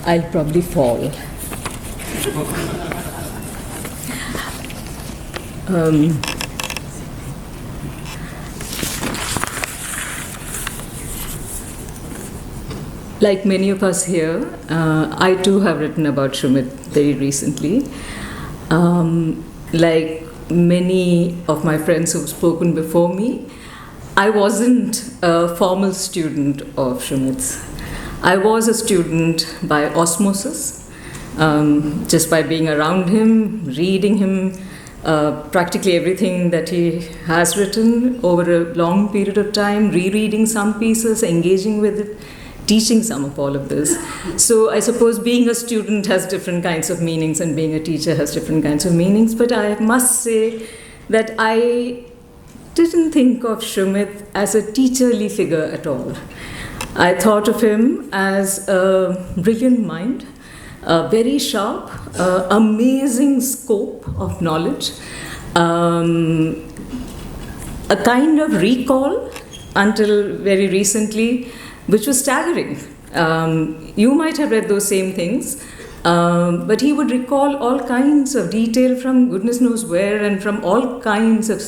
I'll probably fall. Like many of us here, I too have written about Sumit very recently. Like many of my friends who've spoken before me, I wasn't a formal student of Sumit's. I was a student by osmosis, just by being around him, reading him, practically everything that he has written over a long period of time, rereading some pieces, engaging with it, teaching some of all of this. So I suppose being a student has different kinds of meanings and being a teacher has different kinds of meanings. But I must say that I didn't think of Sumit as a teacherly figure at all. I thought of him as a brilliant mind, very sharp, amazing scope of knowledge, a kind of recall until very recently, which was staggering. You might have read those same things, but he would recall all kinds of detail from goodness knows where and from all kinds of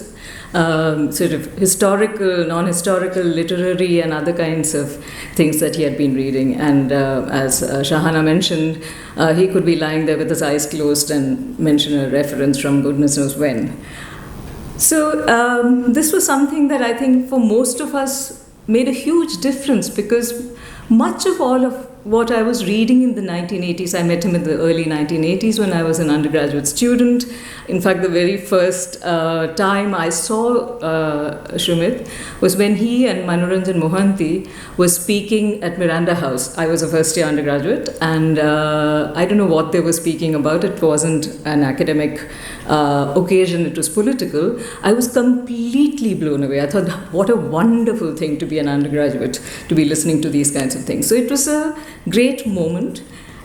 sort of historical, non-historical, literary and other kinds of things that he had been reading. And as Shahana mentioned, he could be lying there with his eyes closed and mention a reference from goodness knows when. So this was something that I think for most of us made a huge difference, because much of all of what I was reading in the 1980s, I met him in the early 1980s when I was an undergraduate student. In fact, the very first time I saw Sumit was when he and Manoranjan Mohanty were speaking at Miranda House. I was a first-year undergraduate, and I don't know what they were speaking about. It wasn't an academic occasion, it was political. I was completely blown away. I thought, what a wonderful thing to be an undergraduate, to be listening to these kinds of things. So it was a great moment.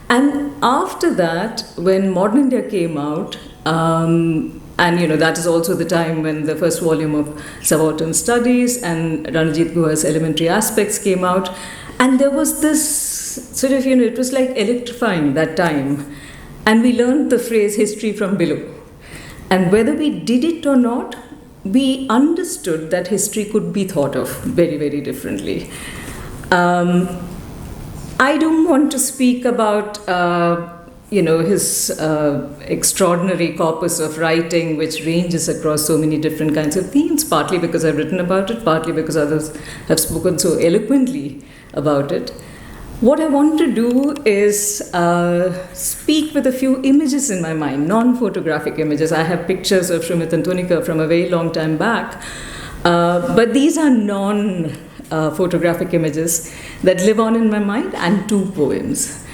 And after that, when Modern India came out, and that is also the time when the first volume of Subaltern Studies and Ranajit Guha's Elementary Aspects came out, and there was this sort of, it was like electrifying that time. And we learned the phrase history from below. And whether we did it or not, we understood that history could be thought of very, very differently. I don't want to speak about, his extraordinary corpus of writing, which ranges across so many different kinds of themes, partly because I've written about it, partly because others have spoken so eloquently about it. What I want to do is speak with a few images in my mind, non-photographic images. I have pictures of Sumit and Tunika from a very long time back, but these are non-photographic images that live on in my mind, and two poems.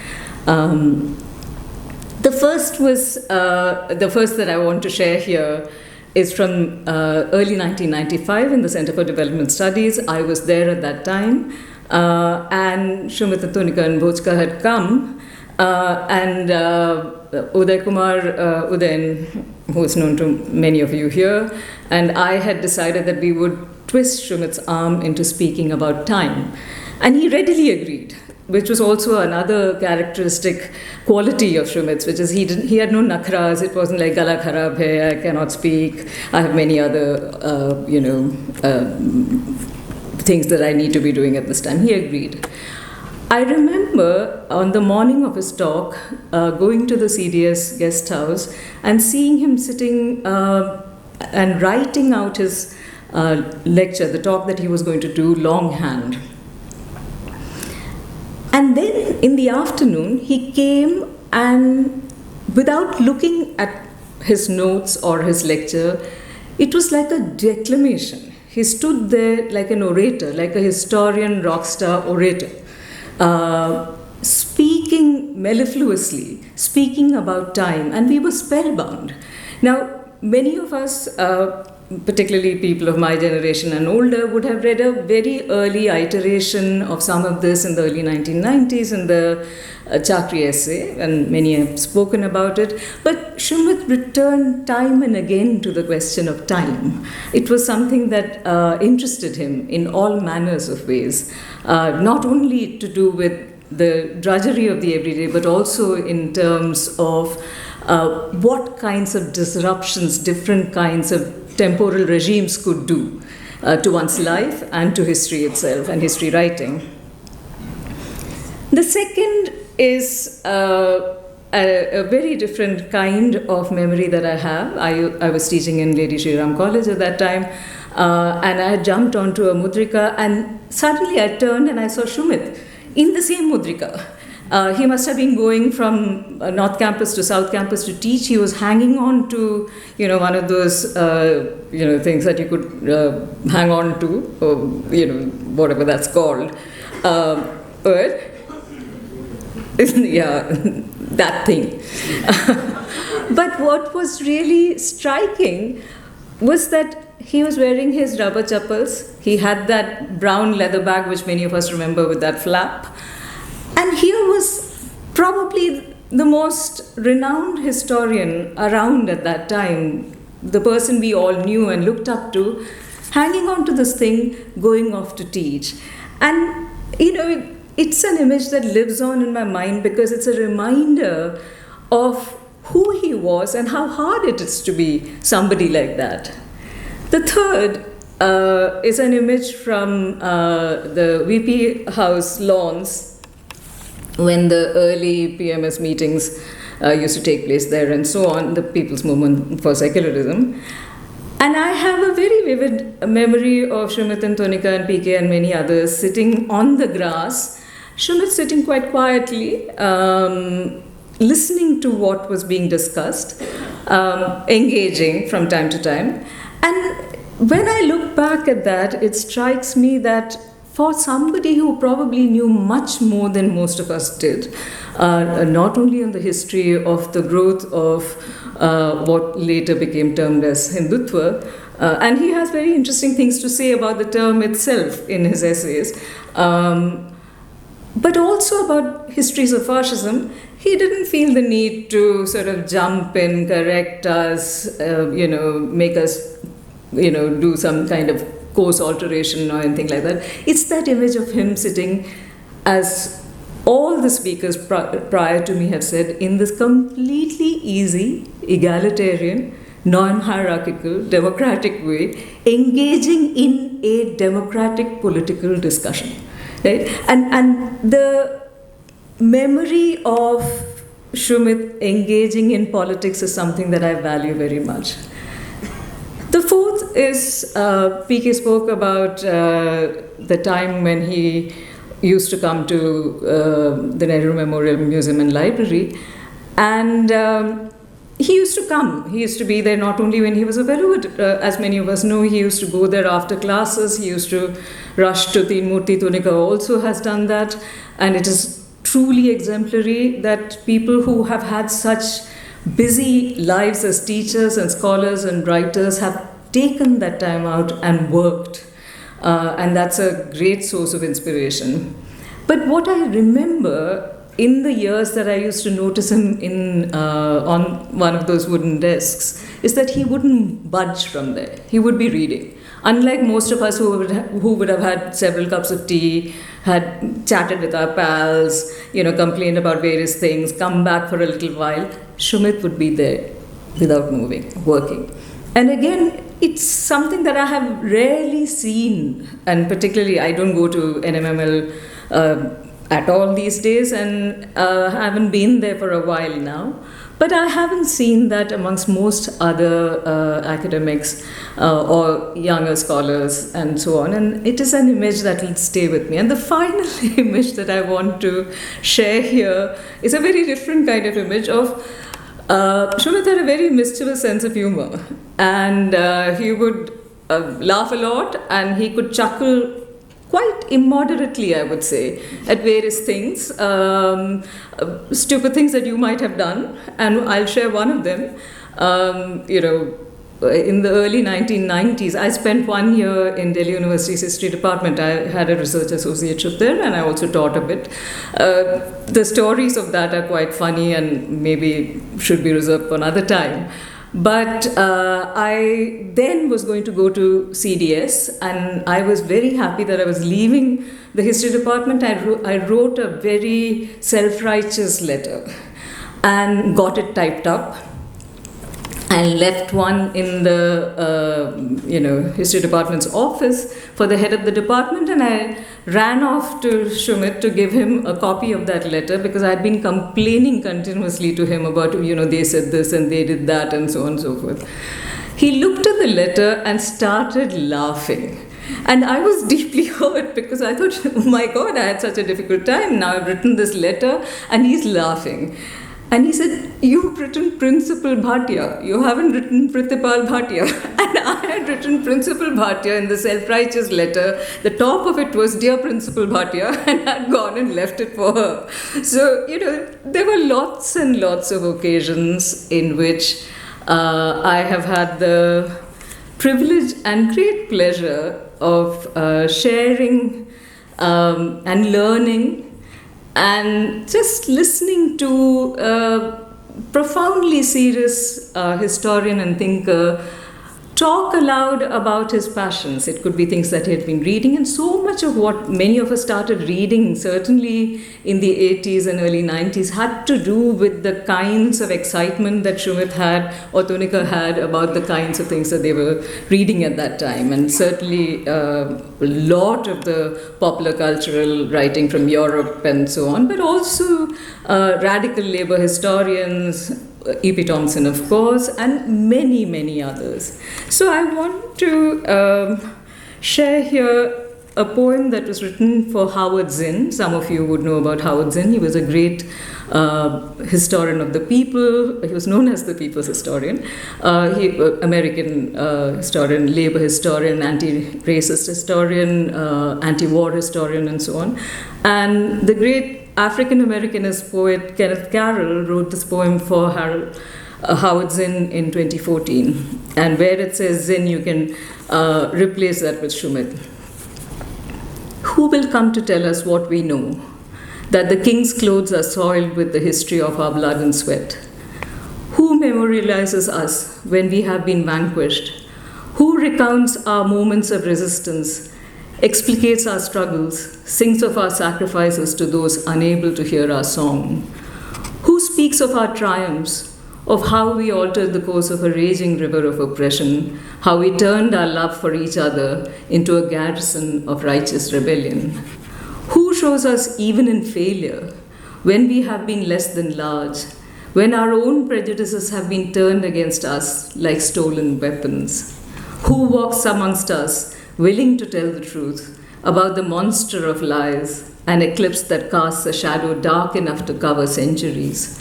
The first that I want to share here is from early 1995 in the Center for Development Studies. I was there at that time. And Sumit and Tunika and Bhojka had come, and Uday Kumar Udayan, who is known to many of you here, and I had decided that we would twist Sumit's arm into speaking about time. And he readily agreed, which was also another characteristic quality of Sumit's, which is he had no nakhras. It wasn't like gala kharab hai, I cannot speak, I have many other, things that I need to be doing at this time. He agreed. I remember on the morning of his talk, going to the CDS guest house and seeing him sitting and writing out his lecture, the talk that he was going to do, longhand. And then in the afternoon, he came and without looking at his notes or his lecture, it was like a declamation. He stood there like an orator, like a historian, rock star orator, speaking mellifluously, speaking about time, and we were spellbound. Now, many of us, particularly people of my generation and older, would have read a very early iteration of some of this in the early 1990s in the Chakri essay, and many have spoken about it. But Sumit returned time and again to the question of time. It was something that interested him in all manners of ways, not only to do with the drudgery of the everyday, but also in terms of what kinds of disruptions different kinds of temporal regimes could do to one's life and to history itself and history writing. The second is a very different kind of memory that I have. I was teaching in Lady Shri Ram College at that time, and I had jumped onto a mudrika, and suddenly I turned and I saw Sumit in the same mudrika. He must have been going from North Campus to South Campus to teach. He was hanging on to, one of those, things that you could hang on to, or, whatever that's called. Yeah, that thing. But what was really striking was that he was wearing his rubber chappals. He had that brown leather bag, which many of us remember with that flap. And here was probably the most renowned historian around at that time, the person we all knew and looked up to, hanging on to this thing, going off to teach. And, it's an image that lives on in my mind because it's a reminder of who he was and how hard it is to be somebody like that. The third is an image from the VP House lawns when the early PMS meetings used to take place there and so on, the People's Movement for Secularism. And I have a very vivid memory of Sumit and Tonika and PK and many others sitting on the grass, Sumit sitting quite quietly, listening to what was being discussed, engaging from time to time. And when I look back at that, it strikes me that for somebody who probably knew much more than most of us did, not only on the history of the growth of what later became termed as Hindutva, and he has very interesting things to say about the term itself in his essays, but also about histories of fascism. He didn't feel the need to sort of jump in, correct us, make us, do some kind of course alteration or anything like that. It's that image of him sitting, as all the speakers prior to me have said, in this completely easy, egalitarian, non-hierarchical, democratic way, engaging in a democratic political discussion. Right? And the memory of Sumit engaging in politics is something that I value very much. The fourth is, PK spoke about the time when he used to come to the Nehru Memorial Museum and Library, and he used to come. He used to be there not only when he was a fellow, but as many of us know, he used to go there after classes. He used to rush to Teen Murti. Tonika also has done that, and it is truly exemplary that people who have had such busy lives as teachers and scholars and writers have taken that time out and worked. And that's a great source of inspiration. But what I remember in the years that I used to notice him on one of those wooden desks is that he wouldn't budge from there. He would be reading. Unlike most of us who would have had several cups of tea, had chatted with our pals, complained about various things, come back for a little while, Sumit would be there without moving, working. And again, it's something that I have rarely seen, and particularly I don't go to NMML at all these days, and haven't been there for a while now. But I haven't seen that amongst most other academics or younger scholars and so on. And it is an image that will stay with me. And the final image that I want to share here is a very different kind of image of Sumit had a very mischievous sense of humor. And he would laugh a lot, and he could chuckle quite immoderately, I would say, at various things, stupid things that you might have done, and I'll share one of them. In the early 1990s, I spent 1 year in Delhi University's history department. I had a research associateship there, and I also taught a bit. The stories of that are quite funny and maybe should be reserved for another time. But I then was going to go to CDS, and I was very happy that I was leaving the history department. I wrote a very self-righteous letter and got it typed up and left one in the history department's office for the head of the department, and I ran off to Sumit to give him a copy of that letter, because I had been complaining continuously to him about, they said this and they did that and so on and so forth. He looked at the letter and started laughing. And I was deeply hurt, because I thought, oh my God, I had such a difficult time. Now I've written this letter and he's laughing. And he said, you've written Principal Bhatia. You haven't written Pritipal Bhatia. And I had written Principal Bhatia in the self-righteous letter. The top of it was, Dear Principal Bhatia, and I'd gone and left it for her. So, there were lots and lots of occasions in which I have had the privilege and great pleasure of sharing and learning and just listening to a profoundly serious historian and thinker talk aloud about his passions. It could be things that he had been reading, and so much of what many of us started reading, certainly in the 80s and early 90s, had to do with the kinds of excitement that Sumit had, or Tonika had, about the kinds of things that they were reading at that time. And certainly a lot of the popular cultural writing from Europe and so on, but also radical labor historians, E.P. Thompson, of course, and many, many others. So I want to share here a poem that was written for Howard Zinn. Some of you would know about Howard Zinn. He was a great historian of the people. He was known as the people's historian. American historian, labor historian, anti-racist historian, anti-war historian, and so on. And the great African-Americanist poet Kenneth Carroll wrote this poem for Howard Zinn in 2014. And where it says Zinn, you can replace that with Sumit. Who will come to tell us what we know? That the king's clothes are soiled with the history of our blood and sweat? Who memorializes us when we have been vanquished? Who recounts our moments of resistance, explicates our struggles, sings of our sacrifices to those unable to hear our song? Who speaks of our triumphs, of how we altered the course of a raging river of oppression, how we turned our love for each other into a garrison of righteous rebellion? Who shows us, even in failure, when we have been less than large, when our own prejudices have been turned against us like stolen weapons? Who walks amongst us, willing to tell the truth about the monster of lies, an eclipse that casts a shadow dark enough to cover centuries?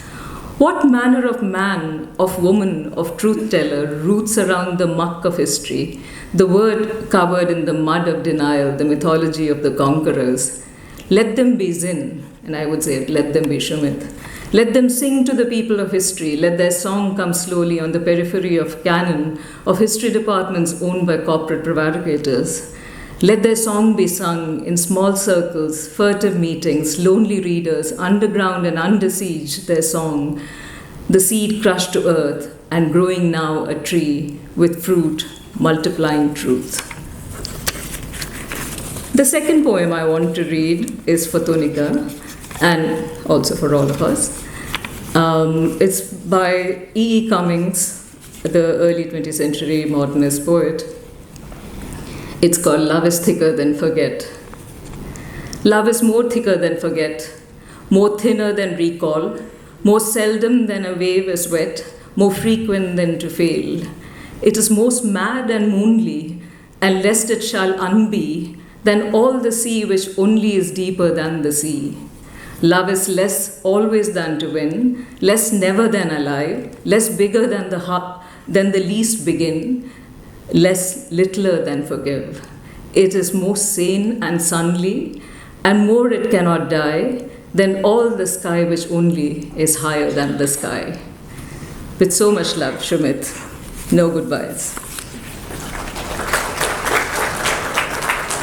What manner of man, of woman, of truth-teller roots around the muck of history, the word covered in the mud of denial, the mythology of the conquerors? Let them be Zinn, and I would say, let them be Sumit. Let them sing to the people of history. Let their song come slowly on the periphery of canon of history departments owned by corporate prevaricators. Let their song be sung in small circles, furtive meetings, lonely readers, underground and under siege, their song, the seed crushed to earth and growing now a tree with fruit, multiplying truth. The second poem I want to read is for Tonika and also for all of us. It's by E.E. Cummings, the early 20th century modernist poet. It's called Love is Thicker Than Forget. Love is more thicker than forget, more thinner than recall, more seldom than a wave is wet, more frequent than to fail. It is most mad and moonly, and lest it shall unbe, than all the sea which only is deeper than the sea. Love is less always than to win, less never than alive, less bigger than the least begin, less littler than forgive. It is most sane and sunly, and more it cannot die than all the sky which only is higher than the sky. With so much love, Sumit. No goodbyes.